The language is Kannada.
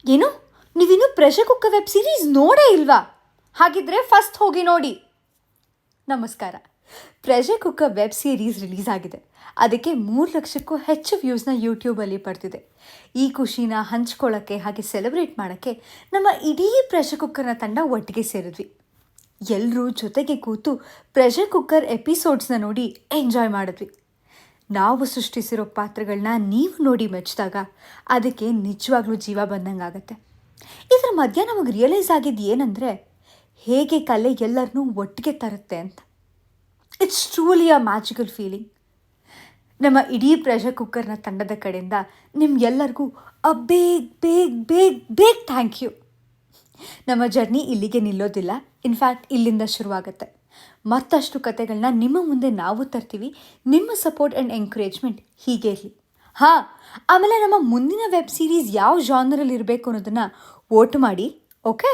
ಏನು, ನೀವಿನ್ನೂ ಪ್ರೆಷರ್ ಕುಕ್ಕರ್ ವೆಬ್ ಸೀರೀಸ್ ನೋಡೇ ಇಲ್ವಾ? ಹಾಗಿದ್ರೆ ಫಸ್ಟ್ ಹೋಗಿ ನೋಡಿ. ನಮಸ್ಕಾರ. Pressure cooker web series release ಆಗಿದೆ. ಅದಕ್ಕೆ 3 ಲಕ್ಷಕ್ಕೂ ಹೆಚ್ಚು ವ್ಯೂಸ್ನ ಯೂಟ್ಯೂಬಲ್ಲಿ ಪಡೆದಿದೆ. ಈ ಖುಷಿನ ಹಂಚ್ಕೊಳ್ಳೋಕ್ಕೆ ಹಾಗೆ ಸೆಲೆಬ್ರೇಟ್ ಮಾಡೋಕ್ಕೆ ನಮ್ಮ ಇಡೀ ಪ್ರೆಷರ್ ಕುಕ್ಕರ್ನ ತಂಡ ಒಟ್ಟಿಗೆ ಸೇರಿದ್ವಿ. ಎಲ್ಲರೂ ಜೊತೆಗೆ ಕೂತು ಪ್ರೆಷರ್ ಕುಕ್ಕರ್ ಎಪಿಸೋಡ್ಸ್ನ ನೋಡಿ ಎಂಜಾಯ್ ಮಾಡಿದ್ವಿ. ನಾವು ಸೃಷ್ಟಿಸಿರೋ ಪಾತ್ರಗಳನ್ನ ನೀವು ನೋಡಿ ಮೆಚ್ಚಿದಾಗ ಅದಕ್ಕೆ ನಿಜವಾಗ್ಲೂ ಜೀವ ಬಂದಂಗಾಗತ್ತೆ. ಇದರ ಮಧ್ಯೆ ನಮಗೆ ರಿಯಲೈಸ್ ಆಗಿದ್ದು ಏನಂದರೆ, ಹೇಗೆ ಕಲೆ ಎಲ್ಲರನ್ನೂ ಒಟ್ಟಿಗೆ ತರುತ್ತೆ ಅಂತ. It's truly a magical feeling. ನಮ್ಮ ಇಡೀ ಪ್ರೆಷರ್ ಕುಕ್ಕರ್ನ ತಂಡದ ಕಡೆಯಿಂದ ನಿಮ್ಗೆಲ್ಲರಿಗೂ ಅ ಬೇಗ್ ಬೇಗ್ ಬೇಗ್ ಬೇಗ್ ಥ್ಯಾಂಕ್ ಯು. ನಮ್ಮ ಜರ್ನಿ ಇಲ್ಲಿಗೆ ನಿಲ್ಲೋದಿಲ್ಲ. ಇನ್ಫ್ಯಾಕ್ಟ್ ಇಲ್ಲಿಂದ ಶುರುವಾಗುತ್ತೆ. ಮತ್ತಷ್ಟು ಕತೆಗಳನ್ನ ನಿಮ್ಮ ಮುಂದೆ ನಾವು ತರ್ತೀವಿ. ನಿಮ್ಮ ಸಪೋರ್ಟ್ ಆ್ಯಂಡ್ ಎಂಕರೇಜ್ಮೆಂಟ್ ಹೀಗೆ ಇರಲಿ. ಹಾಂ, ಆಮೇಲೆ ನಮ್ಮ ಮುಂದಿನ ವೆಬ್ ಸೀರೀಸ್ ಯಾವ ಜಾನರಲ್ಲಿ ಇರಬೇಕು ಅನ್ನೋದನ್ನು ವೋಟ್ ಮಾಡಿ. ಓಕೆ.